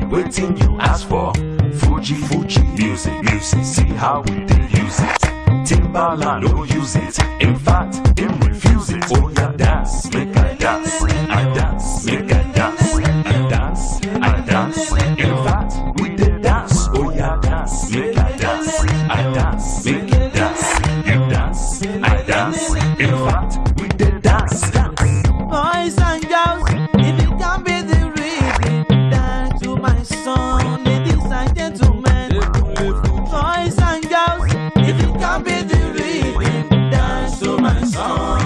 waiting you ask for. Fuji music, see how we did use it. Timbaland don't use it, in fact, them refuse it. Oh yeah, dance, make I dance, I dance, make I dance, I dance, I dance. In fact, we did dance. Oh yeah, dance, make I dance, I dance, make I dance. You dance, I dance. In fact, we did dance. Boys and girls, if you can be the rhythm, dance to my song, ladies and gentlemen. Boys and girls, if you can be the rhythm, dance to my song.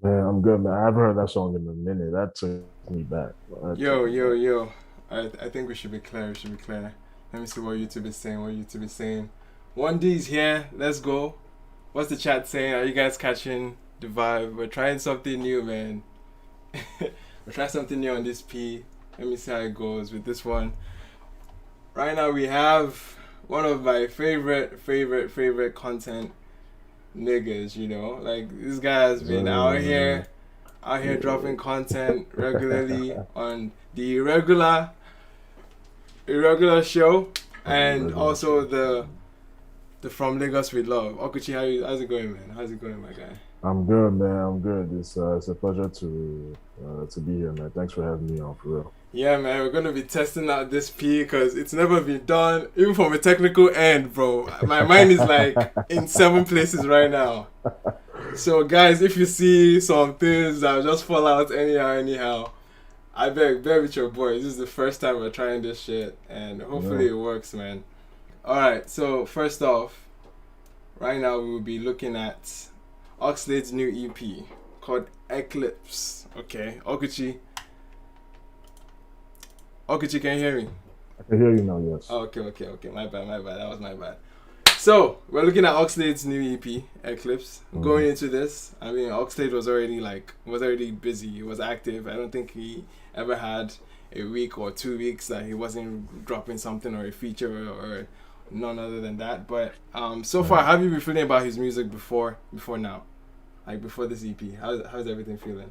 Man, I'm good, man. I haven't heard that song in a minute. That took me back. Yo. I think we should be clear. Let me see what YouTube is saying. 1D's here. Let's go. What's the chat saying? Are you guys catching the vibe? We're trying something new, man. We're trying something new on this P. Let me see how it goes with this one. Right now we have one of my favorite content niggas, you know. Like, this guy has been out here dropping content regularly on the Irregular show, and also the From Lagos with Love. Okwuchi, how's it going, man? How's it going, my guy? I'm good, man. I'm good. It's a pleasure to be here, man. Thanks for having me on, for real. Yeah, man. We're gonna be testing out this P because it's never been done, even from a technical end, bro. My mind is like in 7 places right now. So, guys, if you see some things that just fall out anyhow, I beg, bear with your boy. This is the first time we're trying this shit, and hopefully it works, man. Alright, so first off, right now we will be looking at Oxlade's new EP called Eclipse. Okay, Okwuchi, can you hear me? I can hear you now, yes. Oh, okay. My bad. That was my bad. So, we're looking at Oxlade's new EP, Eclipse. Going into this, I mean, Oxlade was already busy. He was active. I don't think he ever had a week or 2 weeks that he wasn't dropping something or a feature or none other than that. But so far, how have you been feeling about his music before now? Like, before this EP? How's everything feeling?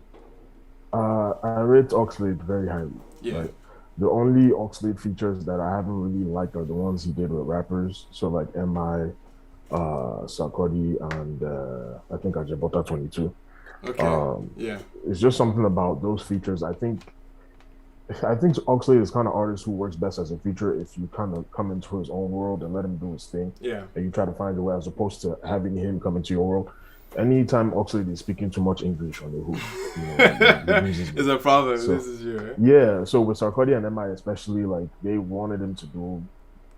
I rate Oxlade very highly. Yeah. Right? The only Oxlade features that I haven't really liked are the ones he did with rappers. So like MI, Sarkodie, and I think Ajabota 22. Okay. Yeah. It's just something about those features. I think Oxlade is kind of artist who works best as a feature if you kind of come into his own world and let him do his thing. Yeah. And you try to find a way, as opposed to having him come into your world. Anytime Oxlade is speaking too much English on the hook, you know, it's a problem. So, this is you, right? Yeah. So with Sarkodie and MI especially, like, they wanted him to do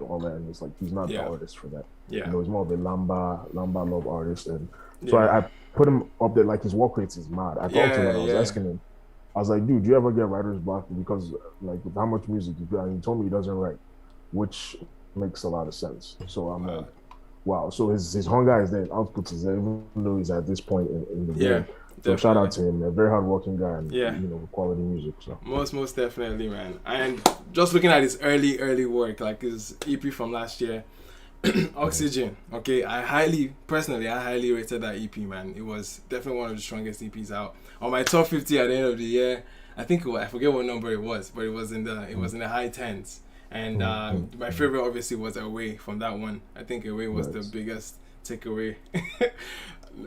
all that, and it's like he's not the artist for that. Yeah. You know, he's more of a lamba love artist, and so I put him up there. Like, his work rates is mad. I talked to him and I was asking him. I was like, dude, do you ever get writer's block? Because like, with how much music you do, and he told me he doesn't write, which makes a lot of sense. So I'm like, wow. So his hunger is there, output is there, even though he's at this point in the game. So shout out to him, a very hardworking guy, and you know, quality music. So most definitely, man. And just looking at his early work, like his EP from last year, Oxygen. Okay, I highly rated that EP, man. It was definitely one of the strongest EPs out. On my top 50 at the end of the year, I think I forget what number it was, but it was in the high 10s. And my favorite obviously was Away from that one. I think Away was the biggest takeaway.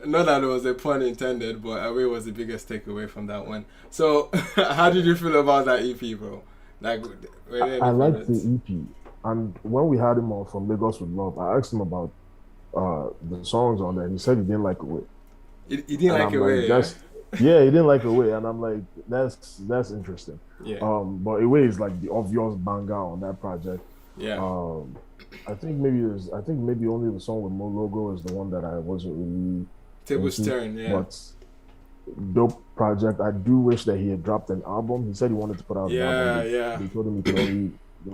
Not that it was a pun intended, but Away was the biggest takeaway from that one. So how did you feel about that EP, bro? Like, I liked the EP. And when we had him on From Lagos with Love, I asked him about the songs on there, and he said he didn't like Away. He didn't like Away, yeah, he didn't like Away, and I'm like, that's interesting. Yeah. But Away is like the obvious banger on that project. Yeah. I think maybe only the song with Mo Logo is the one that I wasn't really. Tables Turn, yeah. But dope project. I do wish that he had dropped an album. He said he wanted to put out an album. Yeah. They told him he could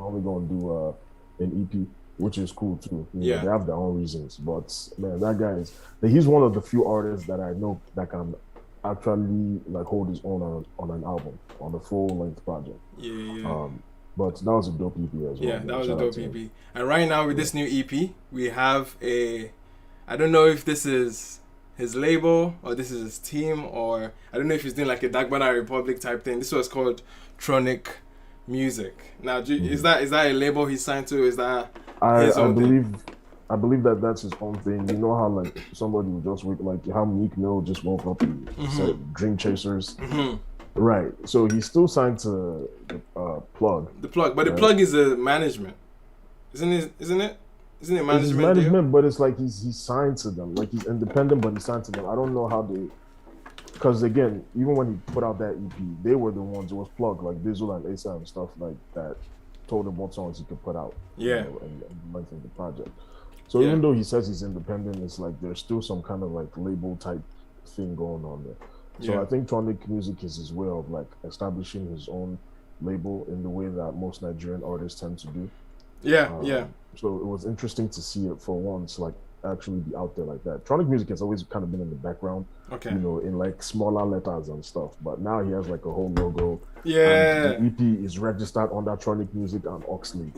only go and do an EP, which is cool too. You know, they have their own reasons. But man, that guy he's one of the few artists that I know that can actually like hold his own on an album, on a full length project. Yeah. But that was a dope EP as well. Yeah, that was a dope EP. And right now with this new EP, we have a I don't know if this is his label or this is his team, or I don't know if he's doing like a Dagbana Republic type thing. This was called Tronic Music. Now, is that a label he signed to? Is that his own thing? I believe that that's his own thing. You know how like somebody would just wake, like how Meek Mill just woke up and said Dream Chasers, right? So he's still signed to Plug. The Plug, but the Plug is a management, isn't it? Isn't it management deal? But it's like he's signed to them. Like he's independent, but he's signed to them. I don't know how they. Because again, even when he put out that EP, they were the ones. It was Plug, like Dizzle and ASAP and stuff like that, told him what songs he could put out. Yeah. You know, and length of the project. So even though he says he's independent, it's like there's still some kind of like label type thing going on there. So I think Tronic Music is his way of like establishing his own label in the way that most Nigerian artists tend to do. So it was interesting to see it for once, like actually be out there like that. Tronic Music has always kind of been in the background, you know, in like smaller letters and stuff. But now he has like a whole logo. Yeah. And the EP is registered under Tronic Music and Oxlade.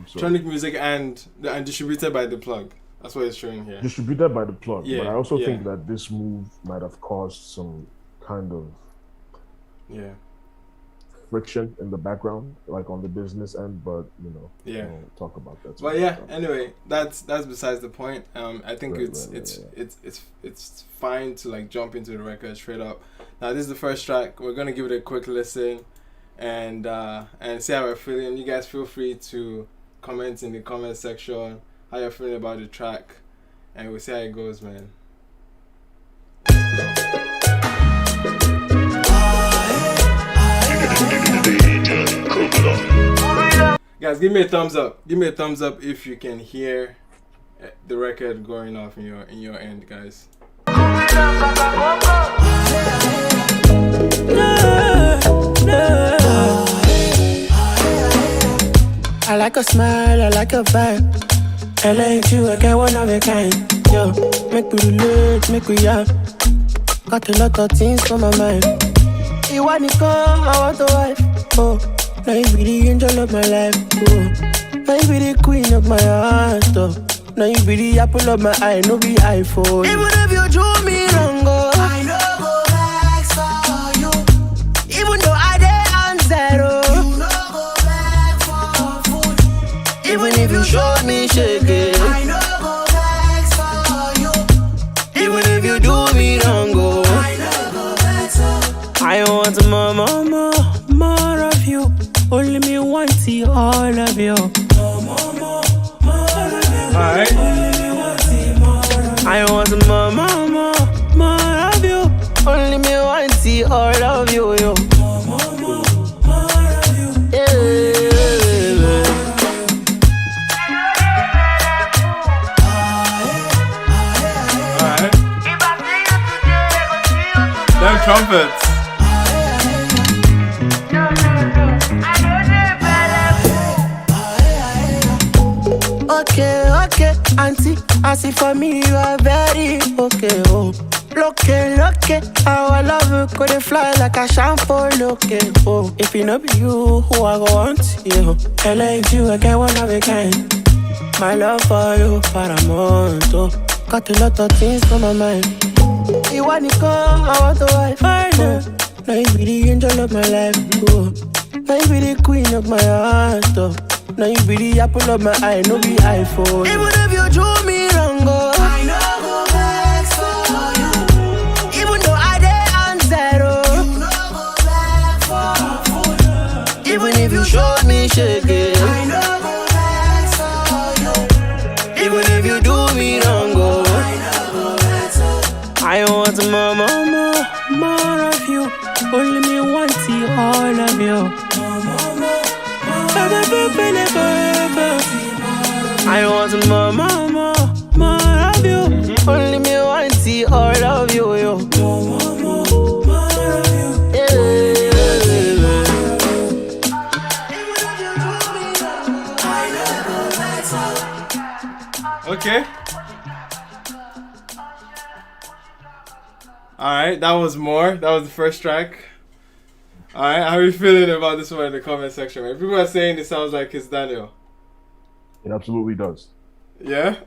So, Tronic Music and distributed by The Plug. That's what it's showing here. Distributed by The Plug. But I also think that this move might have caused some kind of friction in the background, like on the business end, but you know, we'll talk about that. But anyway, that's besides the point. I think it's fine to like jump into the record straight up. Now this is the first track. We're gonna give it a quick listen and see how we're feeling. You guys feel free to comment in the comment section how you're feeling about the track, and we'll see how it goes, man. Guys, give me a thumbs up. Give me a thumbs up if you can hear the record going off in your end, guys. I like a smile, I like a vibe. I like you, I get one of a kind. Yo, make we relate, make we young. Got a lot of things on my mind. You want to come, I want a wife. Oh, now you be the angel of my life. Oh, now you be the queen of my heart. Oh, now you be the apple of my eye, no be iPhone. Even if you drew me wrong, oh, I know go back for you. Even though I did on zero, you know go back for food. Even if you showed me shaking, I know go back for you. Even if you do me wrong, oh, I know go back for. I want more of you. Only me want to see all of you. More of you. Alright. I want more of you. Only me want to see all of you, yo. More of you. Yeah. Alright. Them trumpets. Okay, auntie, I see for me you are very okay, oh. Look, our love could fly like a shampoo, okay, oh. If it not be you, who I go want, you. I like you, I get one of a kind. My love for you, paramount, oh. Got a lot of things on my mind. You want to come, I want to wife, oh. Now you be the angel of my life, oh. Now you be the queen of my heart, oh. Now you be the apple of my eye, no be iPhone. Even if you drew me wrong, oh, I know go back for you. Even though I did on zero, you know go back for food. Even if you showed me shaking, I know go back for you. Even if you do me wrong, oh, I know go back for. I want more of you. Only me want to see all of you. I want more of you. Only me want to see all of you, yo. Okay. Alright, that was more. That was the first track. Alright, how are you feeling about this one in the comment section, man? People are saying it sounds like it's Daniel. It absolutely does. Yeah?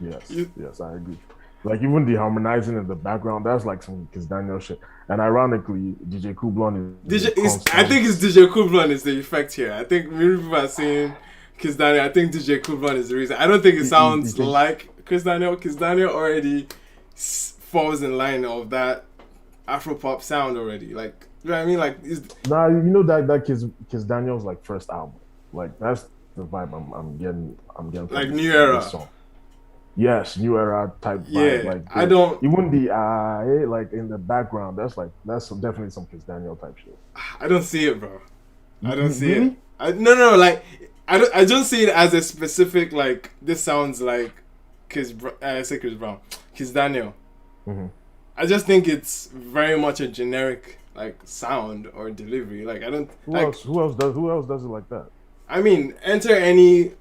Yes, I agree. Like even the harmonizing in the background, that's like some Kiss Daniel shit. And ironically, DJ Kublon is I think it's DJ Kublon is the effect here. I think many people are saying Kiss Daniel. I think DJ Kublon is the reason. I don't think it sounds like Kiss Daniel. Kiss Daniel already falls in line of that Afro-pop sound already. Like, you know what I mean? Like, nah, you know that Kiss Daniel's like first album. Like that's the vibe I'm getting. Like new era. Song. Yes, new era type vibe. Yeah, like I don't even the like in the background. That's definitely some Kiss Daniel type shit. I don't see it, bro. I don't see really? it. No. Like I don't see it as a specific like. This sounds like Kiss Brown, Kiss Daniel. Mm-hmm. I just think it's very much a generic like sound or delivery. Like I don't. Who else does it like that? I mean, enter any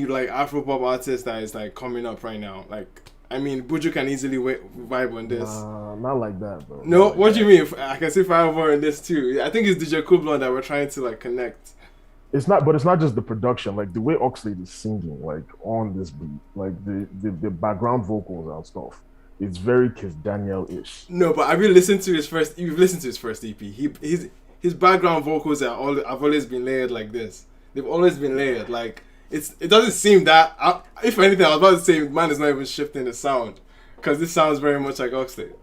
like Afro-pop artist that is like coming up right now. Like I mean, OJUJU can easily vibe on this. Not like that, bro. No, what do you mean? I can see Firewall in this too. I think it's DJ Kublon that we're trying to like connect. It's not just the production. Like the way Oxlade is singing, like on this beat, like the background vocals and stuff. It's very Kiss Daniel-ish. No, but have you listened to his first? You've listened to his first EP. His background vocals have always been layered like this. They've always been layered. Like it doesn't seem that. If anything, I was about to say, man is not even shifting the sound because this sounds very much like Oxlade.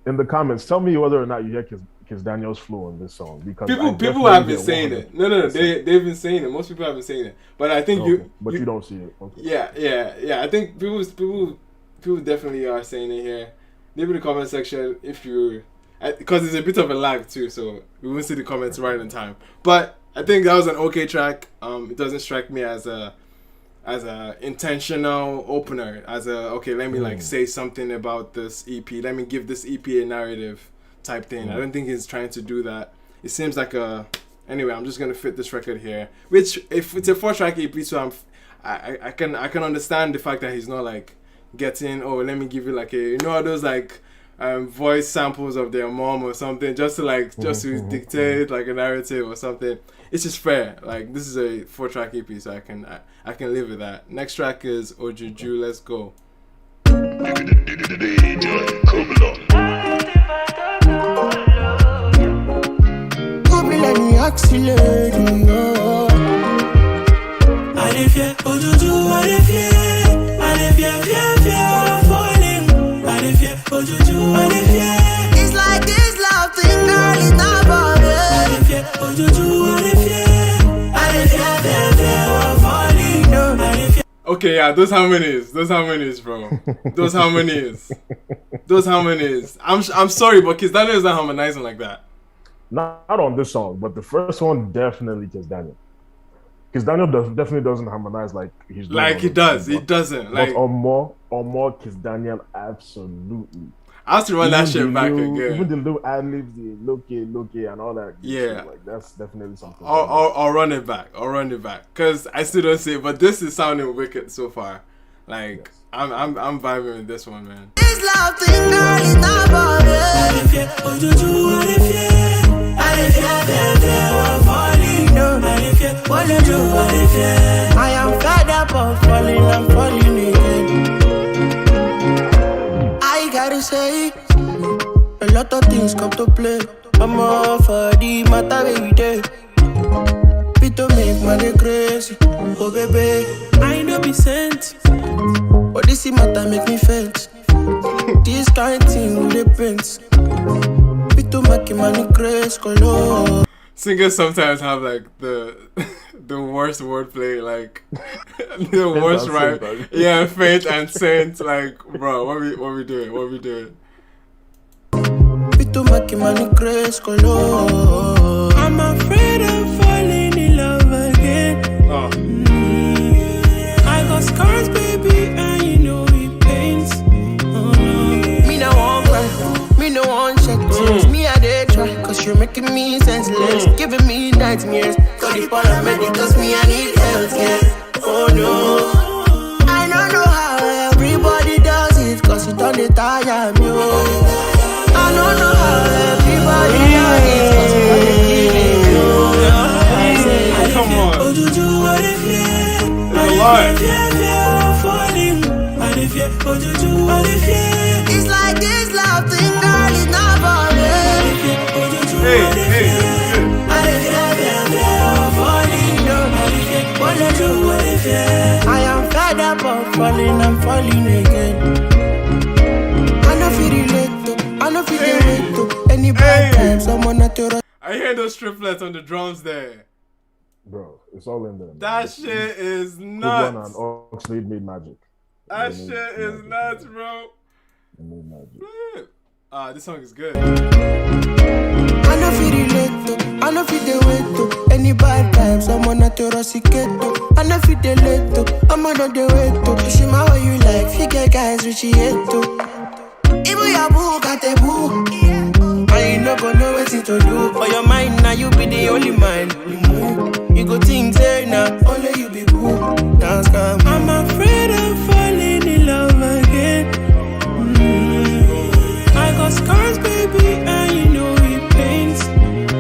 In the comments, tell me whether or not you hear Kiss Daniel's flow on this song because people have been saying it. No, they've been saying it. Most people have been saying it, but I think you don't see it. Okay. Yeah. I think people definitely are saying it here. Leave in the comment section if you, because there's a bit of a lag too, so we won't see the comments right in time. But I think that was an okay track. It doesn't strike me as a intentional opener. Let me like say something about this EP. Let me give this EP a narrative type thing. I don't think he's trying to do that. It seems like anyway, I'm just gonna fit this record here. Which if it's a 4-track EP, so I can understand the fact that he's not like getting let me give you like those like voice samples of their mom or something just to dictate like a narrative or something. It's just fair. Like this is a 4-track EP, so I can live with that. Next track is OJUJU. Let's go. It's like this love thing, girl, it's not okay, yeah, those harmonies, bro. Those harmonies. I'm sorry, but Kiss Daniel is not harmonizing like that. Not on this song, but the first one definitely Kiss Daniel. Kiss Daniel definitely doesn't harmonize like he's doing. Like he does. He doesn't. Like or more Kiss Daniel, absolutely. I have to run that shit back again. Even the little ad libs, the look, and all that. Yeah, shit, like that's definitely something. I'll run it back. Cause I still don't see it, but this is sounding wicked so far. Like yes. I'm vibing with this one, man. This love thing, girl, is not I am fed up of falling, I'm falling again. I gotta say, a lot of things come to play. I'm all for the matter every day. People make money crazy. Oh baby, I know be sent, but this matter make me faint. This kind of thing with the prince. People make money crazy. Color. Singers sometimes have like the worst wordplay, like the worst rhyme. Yeah, faint and saint. Like, bro, what we doing? I'm afraid of falling in love again. Oh. I got scars, baby, and you know it pains. Oh no. Me no want cry, me no want check tears. Me I dey try, cause you're making me senseless, giving me nightmares. Got the paramedic, cause me I need health, yeah. Oh no, I don't know how everybody does it, cause it don't tire me. I don't know how everybody does it, cause it don't kill me. Come on. It's a lot. It's like this love thing, girl, is not for I am fed up of falling, I'm falling again. I know feel relate to, I know feel relate to any bad time, someone not to. I hear those triplets on the drums there. Bro, it's all in there. That shit is nuts. Kublon and Oxlade made magic. That shit is nuts, bro. They made magic. This song is good. I know feel relate to, I know feel the way to any bad time, someone not to rusicate to. I know feel the late to, I'm on the way to. She my way you like, figure guys which she hate to. Even your boo got a boo. I ain't not gonna know what to do. For your mind now, you be the only mind. You go think say now, only you be boo. Dance come. I'm afraid of falling in love again. I got scars, baby, and you know it pains.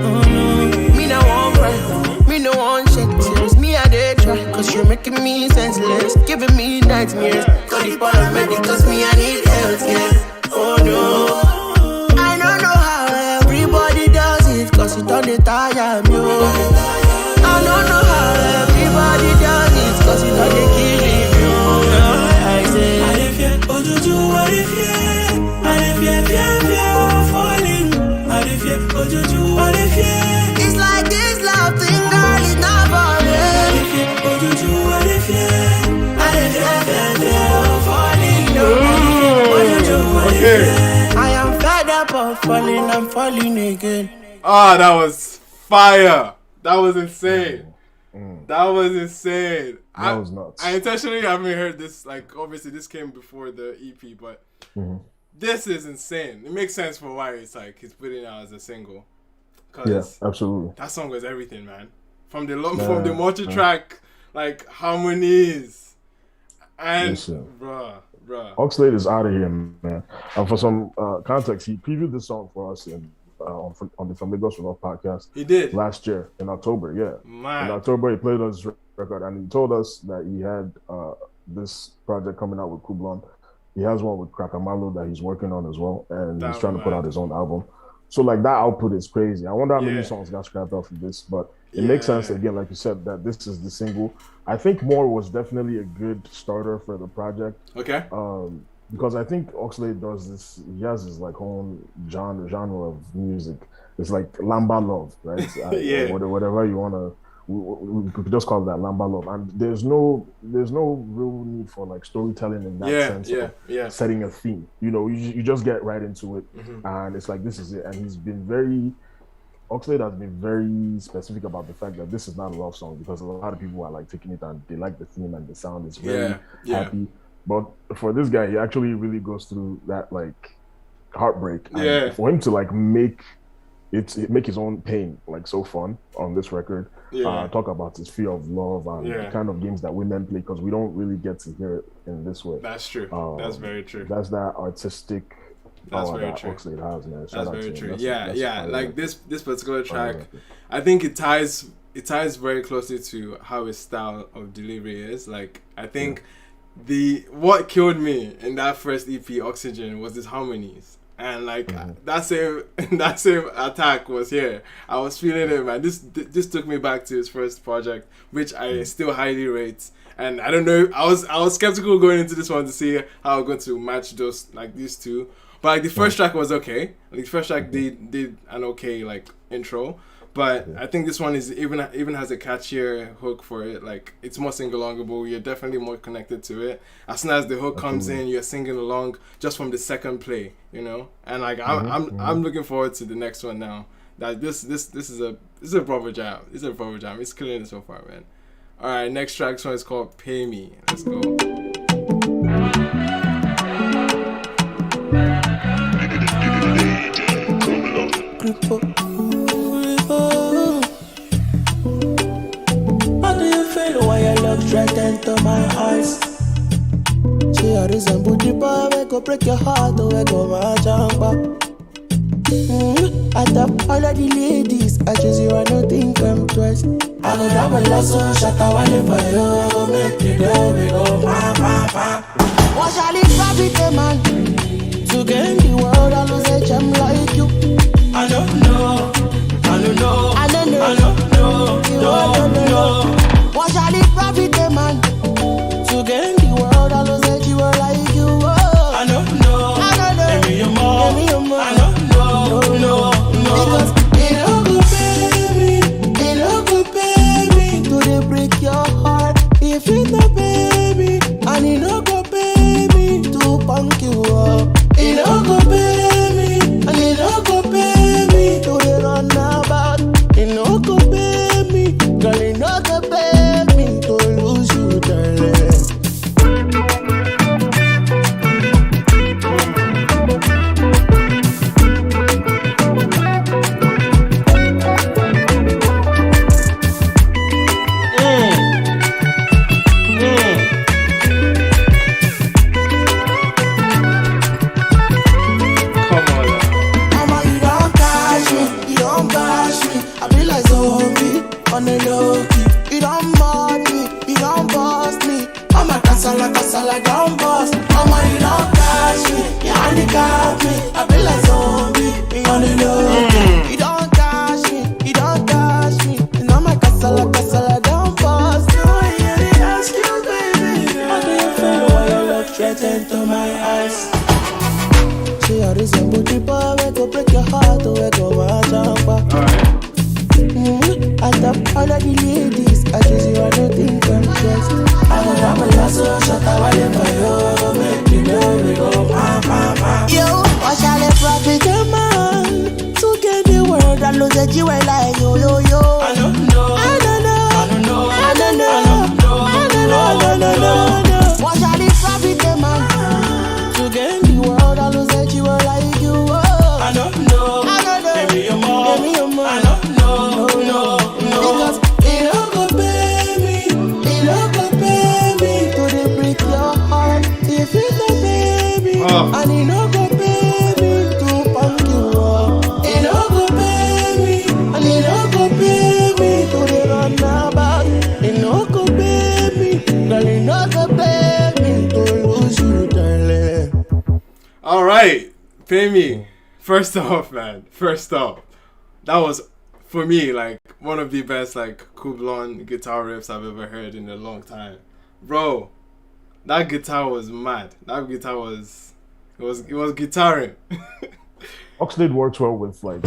Oh no, me no one cry, me no one shed tears. Me I did try, cause you're making me senseless, giving me nightmares. Call the paramedic, cause me I need health, yeah. Oh no, I don't know how everybody does it, cause it don't tire me. I don't know how everybody does it, cause it don't kill me. I say, what if you, OJUJU, what if you? It's like this love thing, girl, is not for I am fed up of falling, I'm falling again. That was fire. That was insane. That was insane. That was nuts. I intentionally haven't heard this. Like, obviously, this came before the EP, but this is insane. It makes sense for why it's like he's putting it out as a single. Yeah, absolutely. That song was everything, man. From the multi-track, like harmonies, and bruh. Oxlade is out of here, man. For some context, he previewed this song for us on the From Lagos Love podcast. He did last year in October. Yeah, man. In October, he played us record, and he told us that he had this project coming out with Kublon. He has one with Krakamalo that he's working on as well, and he's trying to put out his own album. So like that output is crazy. I wonder how many songs got scrapped off of this, but it makes sense again, like you said, that this is the single. I think More was definitely a good starter for the project. Okay. Because I think Oxlade does this. He has his like own genre of music. It's like Lamba Love, right? Whatever you wanna. We could just call it that Lamba Love, and there's no real need for like storytelling in that sense of setting a theme. You know, you just get right into it, and it's like this is it. And Oxlade has been very specific about the fact that this is not a love song, because a lot of people are like taking it and they like the theme and the sound is very happy. But for this guy, he actually really goes through that like heartbreak. And for him to like make his own pain like so fun on this record. Talk about his fear of love and the kind of games that women play, because we don't really get to hear it in this way. That's true. That's very true. That's that artistic power that Oxlade has, man. That's very true. That's like this particular track, I think it ties very closely to how his style of delivery is. Like I think what killed me in that first EP, Oxygen, was his harmonies. And like that same attack was here. I was feeling it, man. This took me back to his first project, which I still highly rate. And I don't know, I was skeptical going into this one to see how I'm going to match these two. But like the first track was okay. Like the first track did an okay like intro. But I think this one is even has a catchier hook for it. Like it's more sing-alongable. You're definitely more connected to it. As soon as the hook comes in, you're singing along just from the second play, you know. And like I'm looking forward to the next one now. That this is a proper jam. It's a proper jam. It's killing it so far, man. All right, next track. This one is called "Pay Me." Let's go. How do you feel why your love threatened to my heart? She a resemble the boy we go break your heart, we go my jumper. I top all of the ladies, I choose you, I don't think I'm twice. I go down my last one, shut up, I live for you, make you go, we go, pa. What shall it profit a man to gain the world and lose a gem like you? I don't know. I don't know. I don't know. I don't know. No. What shall it profit a man to gain the world and lose a jewel like you? Oh. I don't know. I don't know. Give me your more. Give me your more. I don't know. No. Because it all go pay me. It all go pay me to they break your heart. If it no pay me, and it no go pay me to punk you up. It no go pay me, and it no go pay me to they run about. It no go pay me, girl. It no go pay me to lose you, darling. On the low key, you don't mod me, you don't boss me. I'm a casala, don't boss. Mama, you don't catch me, you handicap me. I feel like zombie, on the low key. You don't catch me, you don't catch me. And I'm a casala, don't boss. No, I hear the excuse, baby. How do you feel when you look straight into my eyes? See how this young booty boy, we go break your heart, we go watch out back. Alright. I top all of the ladies, I choose you, I don't think I'm just. I don't have a lasso, shut up, I live for you. Make me know we go, pa. Yo, what shall I profit a man to get the world and lose a jewel like yo. I don't know. I don't know. I don't know. I don't know. I don't know. I don't know. What shall I profit a man to get the world and lose a jewel like you? I don't know. I don't know. Give me your more. Give me your more. I don't know. No. Because it don't go pay me, it don't go pay me to the break your heart. If it don't pay me, and it don't go pay me to punk you up. It don't go pay me, and it don't go pay me to the run about. It don't go pay me, girl, it don't go pay me to lose you, darling. Alright, pay me. First off, that was, for me, like, one of the best, like, Kublon guitar riffs I've ever heard in a long time. Bro, that guitar was mad. That guitar was, it was guitaring. Oxlade works well with, like,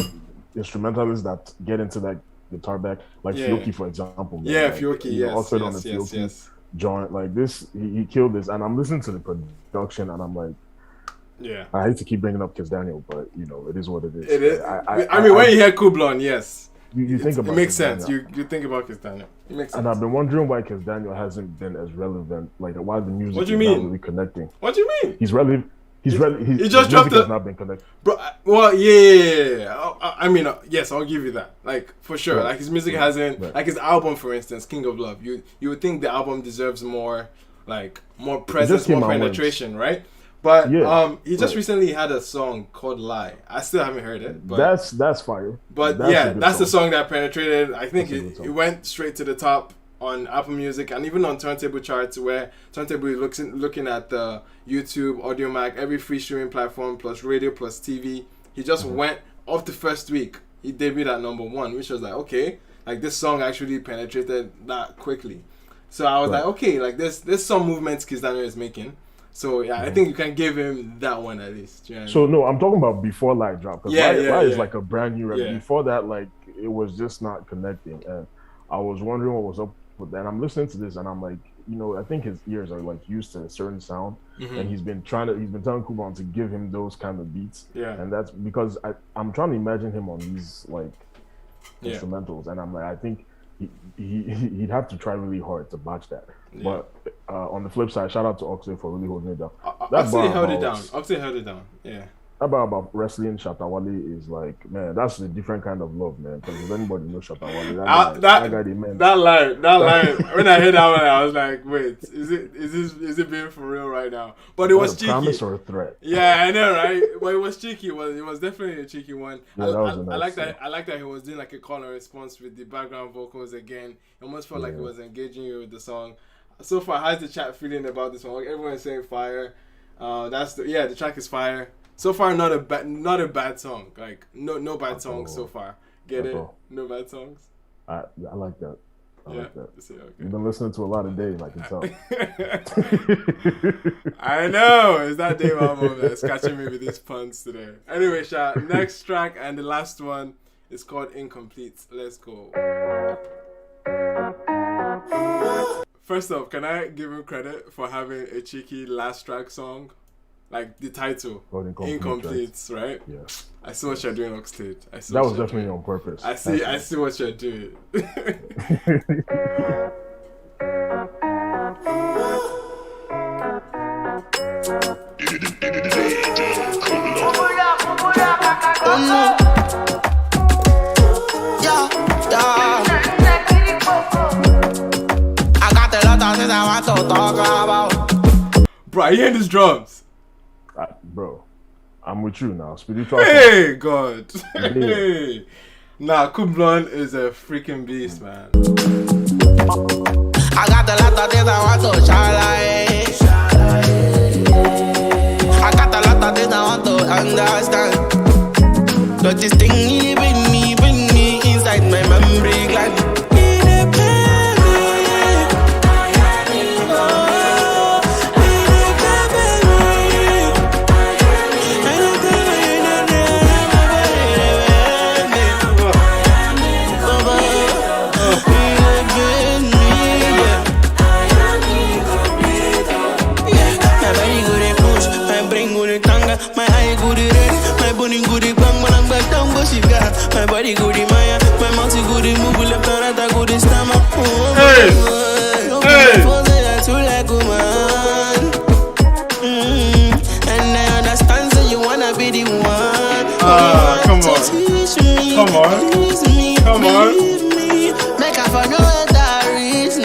instrumentalists that get into that guitar back, like Fioki, for example. Man. Yeah, like, Fioki, yes. Oxlade on the Fioki joint, like, this, he killed this. And I'm listening to the production, and I'm like, yeah. I hate to keep bringing up Kiss Daniel, but, you know, it is what it is. It is. I mean, when you hear Kublon, yes. You think about it makes sense. You think about Kiss Daniel. It makes sense. And I've been wondering why Kiss Daniel hasn't been as relevant. Like why the music is not really connecting. What do you mean? He's relevant. He just dropped has not been connected. Bro, well, yeah. I mean, yes, I'll give you that. Like for sure. Right. Like his music hasn't. Right. Like his album, for instance, King of Love. You would think the album deserves more, like more presence, more penetration, right? But he just recently had a song called "Lie." I still haven't heard it. But that's fire. But that's the song that penetrated. I think it went straight to the top on Apple Music and even on Turntable charts, where Turntable is looking at the YouTube, Audio Mac, every free streaming platform plus radio plus TV. He just went off the first week. He debuted at #1, which was like, okay, like this song actually penetrated that quickly. So I was like, okay, like there's some movements Kiss Daniel is making. So yeah, I think you can give him that one at least. You know what I mean? So no, I'm talking about before Light drop. Because Light is like a brand new record. Yeah. Before that, like it was just not connecting, and I was wondering what was up with that. And I'm listening to this, and I'm like, you know, I think his ears are like used to a certain sound, and he's been telling Kublon to give him those kind of beats. Yeah, and that's because I'm trying to imagine him on these like instrumentals, and I'm like, I think he'd have to try really hard to botch that. Yeah. But on the flip side, shout out to Oxlade for really holding it down. Oxlade held it down. Oxlade held it down. Yeah. That about wrestling Shatawale is like, man, that's a different kind of love, man. Because if anybody knows Shatawale, that guy, man. That line. When I heard that one, I was like, wait, is it being for real right now? But it was cheeky. Promise or a threat? Yeah, I know, right? But it was cheeky. It was definitely a cheeky one. Yeah, I like that. I like that he was doing like a call and response with the background vocals again. It almost felt like it was engaging you with the song. So far, how's the chat feeling about this one? Like, everyone's saying fire. The track is fire. So far, not a bad song. Like no bad songs so far. Get it? No bad songs. I like that. I like that. Okay. You've been listening to a lot of Dave, I can tell. I know. It's that Dave album that's catching me with these puns today. Anyway, next track and the last one is called Incomplete. Let's go. First off, can I give him credit for having a cheeky last track song? Like the title, Incomplete, right? Yeah. I see what you're doing, Oxlade. That was definitely on purpose. I see what you're doing. I got a lot of things I want to talk about. Bro, are you hearing these drums? Bro, I'm with you now. Spiritual. Hey, God. Hey. Nah, Kublon is a freaking beast, man. I got a lot of things I want to shine. I got a lot of things I want to understand. But this thing bring me inside my memory gland. My body goody Maya, my mouth goody move, left and right, I goody stammer. Hey! And I understand, so you wanna be the one. Come on. Come on. Make up for no other reason.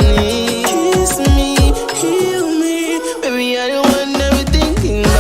Kiss me, heal me, baby, you're the one that we thinking about.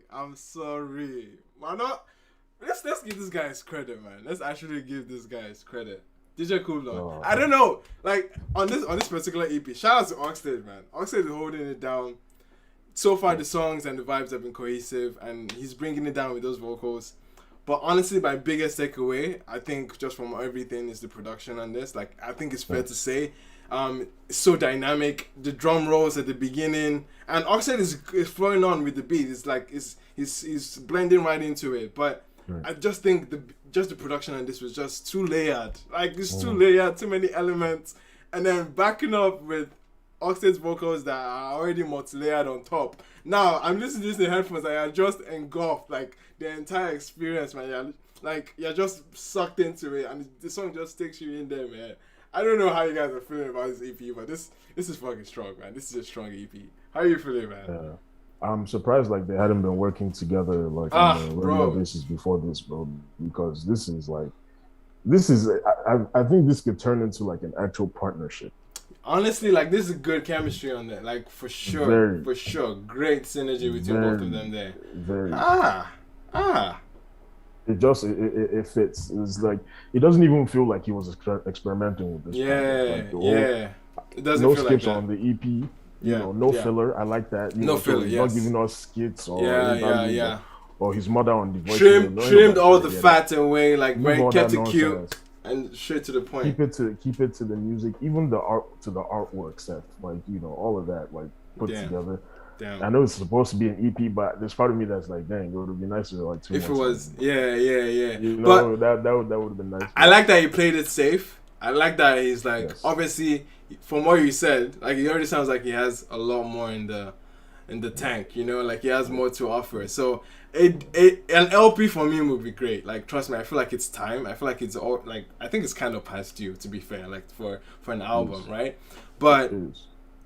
I'm sorry. Man, let's give this guy his credit, man. Let's actually give this guy his credit. DJ Cooldown. I don't know. Like on this particular EP, shout out to Oxlade, man. Oxlade is holding it down. So far the songs and the vibes have been cohesive and he's bringing it down with those vocals. But honestly, my biggest takeaway, I think just from everything, is the production on this. Like, I think it's fair to say, it's so dynamic. The drum rolls at the beginning, and Oxlade is flowing on with the beat. It's like he's blending right into it. But I just think the production on this was just too layered. Like, it's too layered, too many elements, and then backing up with Oxlade's vocals that are already multi-layered on top. Now I'm listening to this in headphones and I just engulfed like the entire experience, man. You're just sucked into it, and the song just takes you in there, man. I don't know how you guys are feeling about this EP, but this is fucking strong, man. This is a strong EP. How are you feeling, man? Yeah. I'm surprised like they hadn't been working together like on a regular basis before this, bro. Because this is I think this could turn into like an actual partnership. Honestly, like, this is good chemistry on that. Like, for sure. For sure. Great synergy between both of them there. Ah. It fits. It's like it doesn't even feel like he was experimenting with this. Yeah. It doesn't no feel skips like that. on the EP. Yeah. No filler. I like that. No filler. He's Yes. not giving us skits or Yeah. or his mother on the voice. Trimmed all the fat away, like kept it cute nonsense. and straight to the point. Keep it to the music, even the art to the artwork set, like all of that, like put together. Damn. I know it's supposed to be an EP, but there's part of me that's like, dang, it would have been nicer like 2 months. If it was, yeah. But that would have been nice. I like that he played it safe. I like that he's like, Yes. obviously, from what you said, like it already sounds like he has a lot more in the tank. Like he has more to offer. So an LP for me would be great. Like trust me, I feel like it's time. I feel like it's all like I think it's kind of past due, to be fair. Like for an album, right? But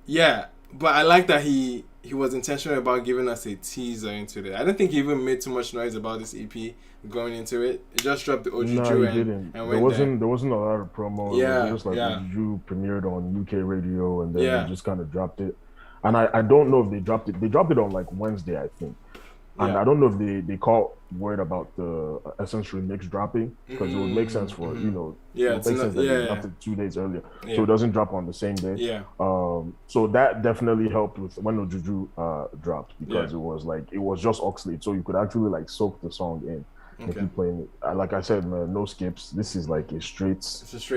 yeah, but I like that he was intentional about giving us a teaser into it. I don't think he even made too much noise about this EP going into it. He just dropped the OJUJU No, he didn't. and There wasn't a lot of promo. Yeah, it was just like OJUJU premiered on UK radio and then Yeah. they just kind of dropped it. And I don't know if they dropped it. They dropped it on like Wednesday, I think. And I don't know if they caught word about the Essence remix dropping because it would make sense for it makes sense that they dropped it 2 days earlier, so it doesn't drop on the same day. Yeah. So that definitely helped with when OJUJU dropped because it was just Oxlade, so you could actually like soak the song in and keep playing it. Like I said, man, no skips. This is like a straight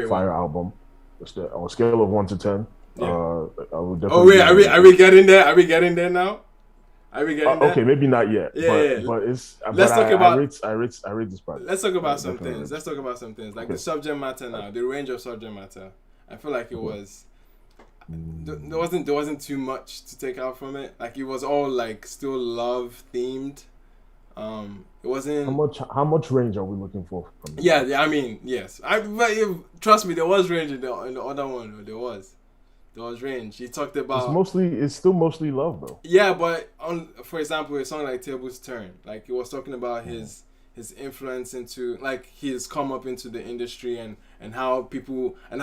fire album. On a scale of 1 to 10. I would definitely. Oh wait, are we getting there? Are we getting there now? Are we getting there? Okay, maybe not yet. But it's. Let's talk about. I rate this project. Let's talk about some things. Let's talk about some things like the subject matter now, the range of subject matter. I feel like it was. There wasn't too much to take out from it. Like it was all like still love themed. It wasn't. How much range are we looking for from this? Yeah. I mean, yes. Trust me, there was range in the other one. There was range. He talked about. It's still mostly love though. Yeah, but for example, a song like Table's Turn, like he was talking about his influence into like his come up into the industry and how people had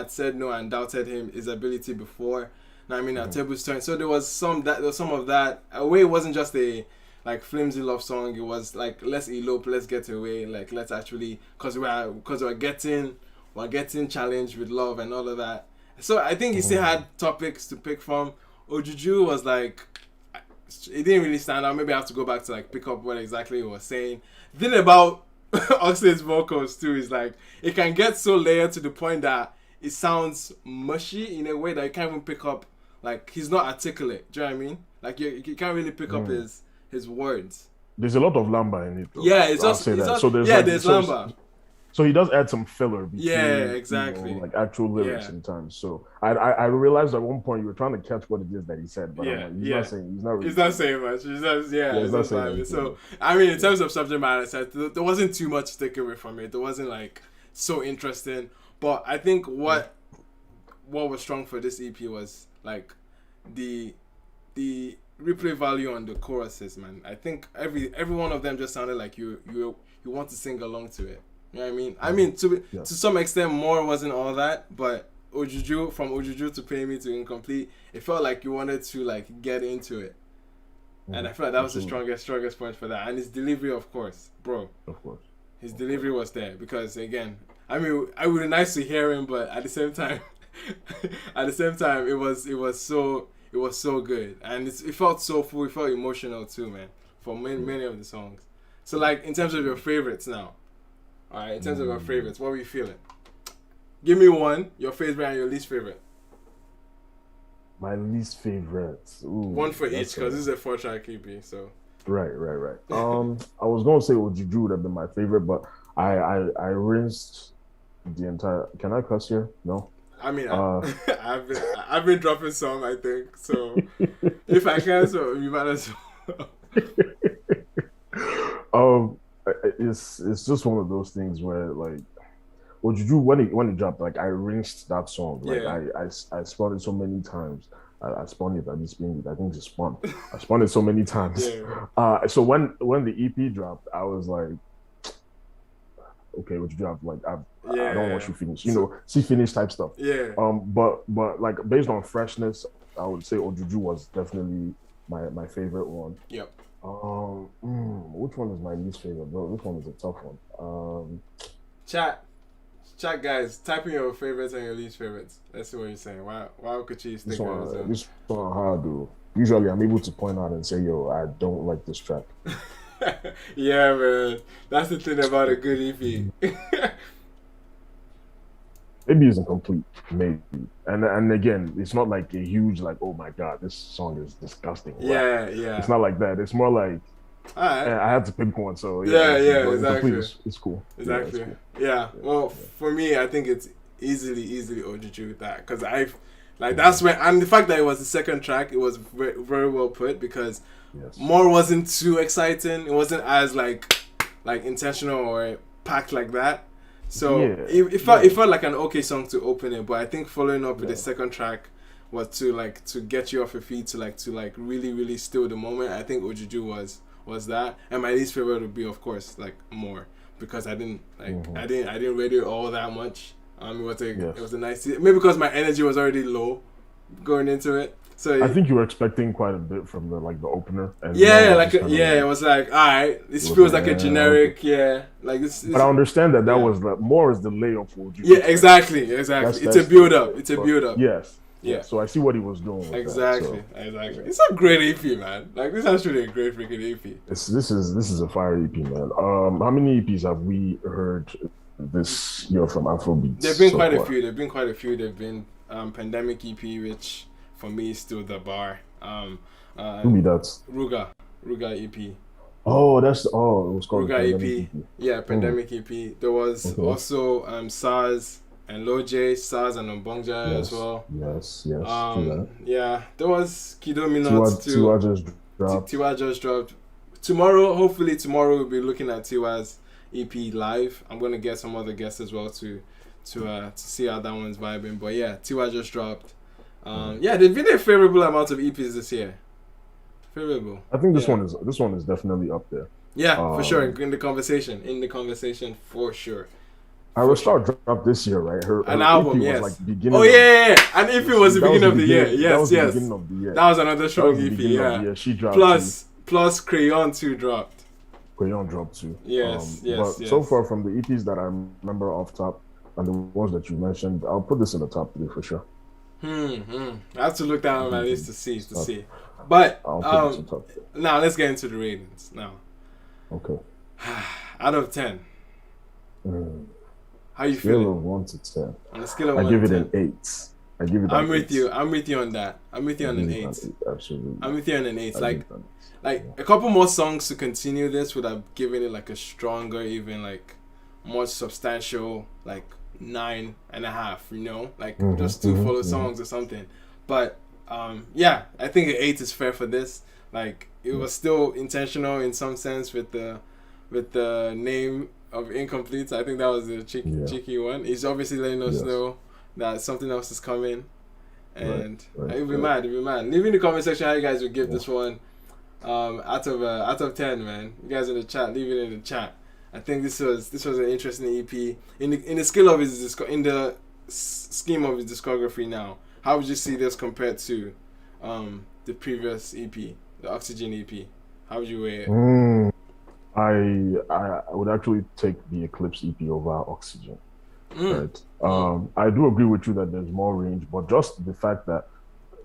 said no and doubted his ability before. Now I mean at Table's Turn. So there was some of that. Away it wasn't just a like flimsy love song. It was like let's elope, let's get away, like let's actually because we're getting challenged with love and all of that. So I think he still had topics to pick from. OJUJU was like, it didn't really stand out. Maybe I have to go back to like pick up what exactly he was saying. The thing about Oxlade's vocals too is like it can get so layered to the point that it sounds mushy in a way that you can't even pick up. Like he's not articulate. Do you know what I mean? Like you can't really pick up his words. There's a lot of lamba in it though. Yeah, it's just so there's lamba. So he does add some filler between, exactly. like actual lyrics sometimes. So I realized at one point you were trying to catch what it is that he said, but I'm like, he's not saying much. He's not saying anything. So I mean, in terms of subject matter, there wasn't too much to take away from it. There wasn't like so interesting. But I think what was strong for this EP was like the replay value on the choruses, man. I think every one of them just sounded like you want to sing along to it. You know what I mean? I mean, to some extent, more wasn't all that, but OJUJU, from OJUJU to Pay Me to Incomplete, it felt like you wanted to like get into it, and I feel like that was the strongest point for that, and his delivery, of course, bro. Of course, his delivery was there because again, I mean, it would be nice to hear him, but at the same time, it was so good, and it felt so full. It felt emotional too, man, for many of the songs. So like in terms of your favorites now. Alright, in terms of your favorites, what were you feeling? Give me one, your favorite and your least favorite. My least favorite. Ooh, one for each, because this is a 4-track EP, so. Right. I was gonna say OJUJU would have been my favorite, but I rinsed the entire. Can I cuss here? No. I mean, I've been dropping some, I think. So if I can, so you might as well. It's just one of those things where like OJUJU when it dropped, like I rinsed that song. Like I spun it so many times. I spun it. I didn't spin it. I think it's spun. I spun it so many times. So when the EP dropped, I was like, okay, OJUJU, like I don't want you finish. See finish type stuff. But like based on freshness, I would say OJUJU was definitely my favorite one. Yep. Which one is my least favorite, bro? Which one is a tough one? Chat, guys. Type in your favorites and your least favorites. Let's see what you're saying. Why Okwuchi is taking on his own? This one hard, dude. Usually, I'm able to point out and say, "Yo, I don't like this track." Yeah, man. That's the thing about a good EP. Maybe it's incomplete, maybe. And again, it's not like a huge like, oh my god, this song is disgusting. Yeah. It's not like that. It's more like Alright. I had to pick one, so exactly. It's cool. Exactly. Yeah, it's cool. Yeah. Well, for me, I think it's easily OJUJU with that because that's when, and the fact that it was the second track, it was very, very well put because more wasn't too exciting. It wasn't as like intentional or packed like that. So it felt like an okay song to open it, but I think following up with the second track was to get you off your feet, to really, really steal the moment. I think OJUJU was that, and my least favorite would be, of course, like More, because I didn't rate it all that much. It was a nice, maybe because my energy was already low going into it. So I think you were expecting quite a bit from the opener. And it was like, all right, this feels like a generic, like this. But I understand that was More is the layup for OJUJU. Yeah, exactly. It's a build up. It's a build up. Yes. Yeah. So I see what he was doing. With exactly. That, Exactly. It's a great EP, man. Like, this is actually a great freaking EP. This is a fire EP, man. How many EPs have we heard this year from AFROBEATS? There've been quite a few. There've been Pandemic EP, which for me is still the bar. Who be that? Ruga EP. Oh, it was called Ruga EP. Yeah, Pandemic EP. There was also SARS and Loje, SARS and Ombongja as well. Yes. There was Kido Minot too. Tiwa just dropped. Hopefully tomorrow we'll be looking at Tiwa's EP live. I'm gonna get some other guests as well to see how that one's vibing. But yeah, Tiwa just dropped. There's been a favorable amount of EPs this year. Favorable. I think this one is definitely up there. Yeah, for sure. In the conversation, for sure. AFROBEATS dropped this year, right? Her album, EP yes. was like beginning. And EP was the beginning of the year. Yes. Beginning of the year. That was another strong EP. Yeah. She dropped. Plus Crayon 2 dropped. Crayon dropped too. Yes. But so far from the EPs that I remember off top and the ones that you mentioned, I'll put this in the top 3 for sure. I have to look down on my list to see. But now let's get into the ratings now. Okay. Out of 10. How you feeling? Scale of 1 to 10. On a scale of 1 to 10. I give it an 8. I'm with you on that. I'm with you on an 8. Absolutely. I'm with you on an 8. Like a couple more songs to continue this would have given it like a stronger, even like more substantial, like 9.5, you know, like just 2 follow songs or something. But I think an 8 is fair for this. Like, it was still intentional in some sense with the name of Incomplete. I think that was a cheeky one. He's obviously letting us know that something else is coming, and it'll be mad. Leave in the comment section how you guys would give this one out of 10, man. You guys in the chat, leave it in the chat. I think this was an interesting EP in the scale of in the scheme of his discography. Now, how would you see this compared to the previous EP, the Oxygen EP? How would you weigh it? I would actually take the Eclipse EP over Oxygen. Right. I do agree with you that there's more range, but just the fact that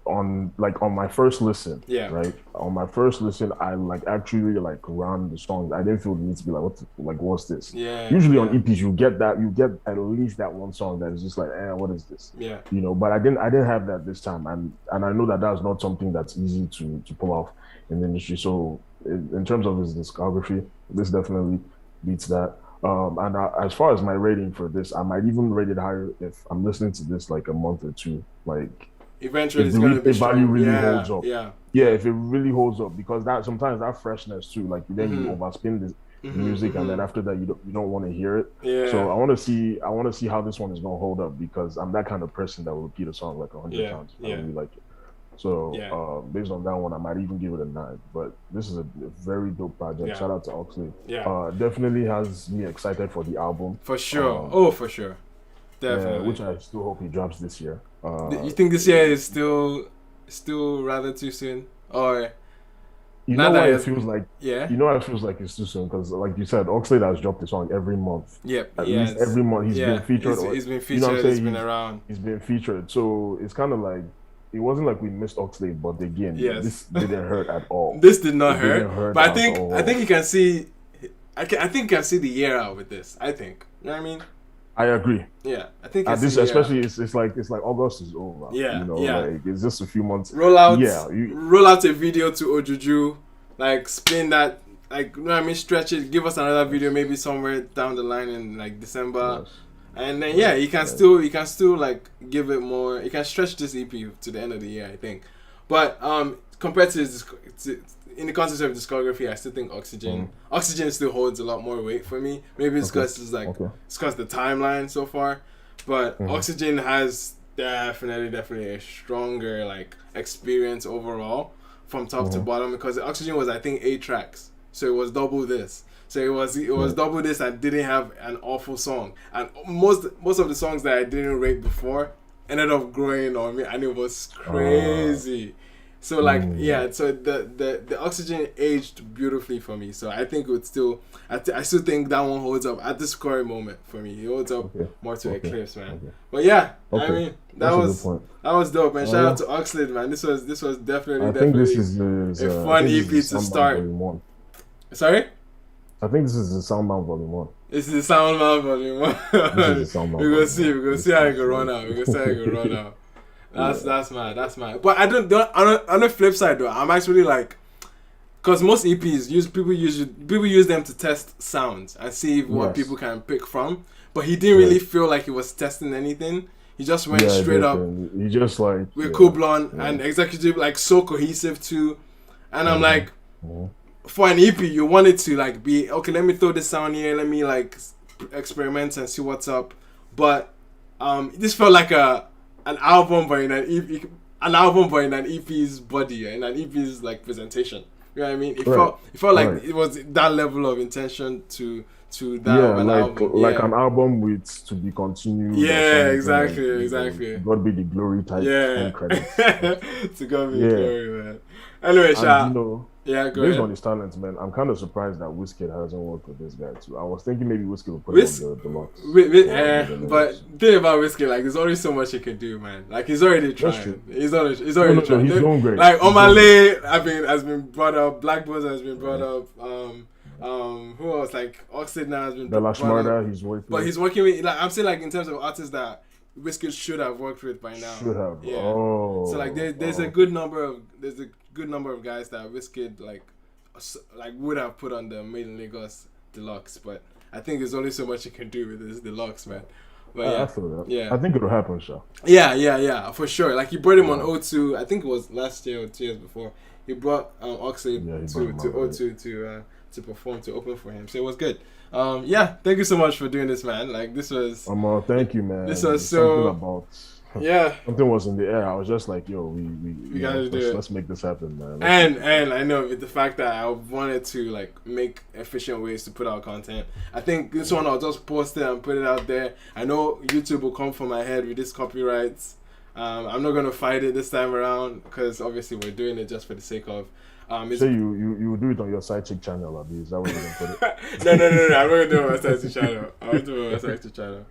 on my first listen, right? On my first listen, I actually ran the songs. I didn't feel the need to be what's this? Usually on EPs you get at least that one song that is just like, what is this? Yeah. You know, but I didn't have that this time, and I know that that's not something that's easy to pull off in the industry. So in terms of his discography, this definitely beats that. And as far as my rating for this, I might even rate it higher if I'm listening to this like a month or two. Like, eventually it's going to be strong. Value really holds up. Yeah, if it really holds up, because that sometimes that freshness too, like then you overspin the music, and then after that you don't want to hear it. Yeah. So I want to see how this one is going to hold up, because I'm that kind of person that will repeat a song like 100 times. I really like it. So based on that one, I might even give it a 9. But this is a very dope project. Shout out to Oxlade. Definitely has me excited for the album. For sure. For sure. Definitely. Which I still hope he drops this year. You think this year is still rather too soon, or You Now know that why it it's- feels like Yeah. you know why it feels like it's too soon because like you said, Oxlade has dropped a song every month. Yep. At Yeah. least every month he's been featured. He's been you know what I'm featured. saying? He's been around. He's been featured. So it's kind of like it wasn't like we missed Oxlade, but again, Yes. this didn't hurt at all. This did not It didn't hurt. hurt But at all. I think you can see. I think you can see the year out with this. I think. You know what I mean? I agree. Yeah. I think. You At can this, see the year out. especially, it's like August is over. Yeah, you know, yeah. like it's just a few months. Roll out. Yeah, roll out a video to OJUJU. Like spin that. Like you know what I mean? Stretch it. Give us another video maybe somewhere down the line in like December. Yes. And then yeah, you can still like give it more. You can stretch this EP to the end of the year, I think. But compared to in the context of discography, I still think Oxygen still holds a lot more weight for me. Maybe it's because it's because the timeline so far. But Oxygen has definitely a stronger like experience overall from top to bottom because Oxygen was I think 8 tracks, so it was double this. So it was double this and didn't have an awful song. And most of the songs that I didn't rate before ended up growing on me, and it was crazy. So like so the Oxygen aged beautifully for me. So I think it would still I still think that one holds up at this current moment for me. It holds up more to Eclipse, man. But yeah, I mean that was dope, man. Shout out to Oxlade, man. This was definitely this is a fun EP to start. Sorry? I think this is the Soundman Volume 1. This is the Soundman Volume 1. We're gonna see how it can run out. That's mad. But on the flip side though, I'm actually like, because most EPs people use them to test sounds and see what people can pick from. But he didn't really feel like he was testing anything. He just went straight up. He just like with Kublon and Executive like so cohesive too. And I'm like, for an EP, you want it to like be okay. Let me throw this sound here. Let me like experiment and see what's up. But this felt like an album but in an EP, in an EP's body and an EP's like presentation. You know what I mean? It felt like it was that level of intention to that of an album. Like an album with to be continued. Yeah, exactly. God be the glory type. Yeah, credits. to God be the glory, man. Anyway, Sha. Yeah, go based ahead. on his talents, man, I'm kind of surprised that Wizkid hasn't worked with this guy too. I was thinking maybe Wizkid would put it on the deluxe. But the thing about Wizkid, like, there's only so much he can do, man. Like, he's already trying. He's already trying. He's doing great. Like, Omale has been brought up. Black Buzz has been brought up. Who else? Like, Oxlade now has been brought up. He's working. But he's working with, like, I'm saying, like, in terms of artists that Wizkid should have worked with by now. Should have. Yeah. So like, there's a good number of guys that Wizkid like would have put on the Made in Lagos Deluxe, but I think there's only so much you can do with this Deluxe, man. But I feel that. Yeah, I think it'll happen, Sha. Yeah, for sure. Like, he brought him on O2. I think it was last year or 2 years before. He brought Oxlade to O2 to perform, to open for him. So it was good. Thank you so much for doing this, man. Like, this was. Thank you, man. This was so. Something was in the air. I was just like, yo, we gotta do it. Let's make this happen, man. And I know with the fact that I wanted to like make efficient ways to put out content. I think this one I'll just post it and put it out there. I know YouTube will come for my head with this copyrights. I'm not gonna fight it this time around because obviously we're doing it just for the sake of. So you do it on your side chick channel, Abi? Is that where you're gonna put it? No. I'm not gonna do it on my side chick channel. I'll do it on my side chick channel.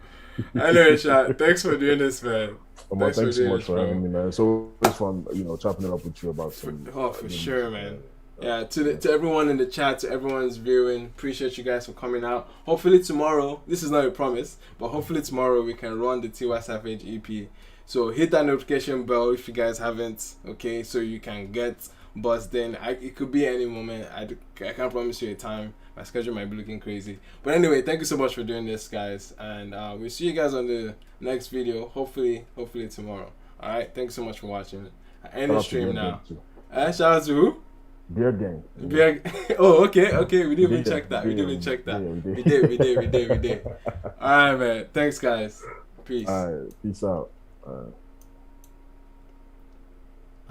Anyway, Sha, thanks for doing this, man. Thanks so much for having me, man. So it's fun, chopping it up with you about some. For sure, man. Yeah, to everyone in the chat, to everyone's viewing, appreciate you guys for coming out. Hopefully tomorrow, this is not a promise, but hopefully tomorrow we can run the Tiwa Savage EP. So hit that notification bell if you guys haven't, okay, so you can get buzzed in. It could be any moment. I can't promise you a time. My schedule might be looking crazy. But anyway, thank you so much for doing this, guys. And we'll see you guys on the next video. Hopefully tomorrow. Alright, thanks so much for watching. I end the stream now. Shout out to who? Beer Gang. Oh, okay. We didn't even check that. We did. Alright, man. Thanks, guys. Peace. Alright, peace out.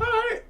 Alright.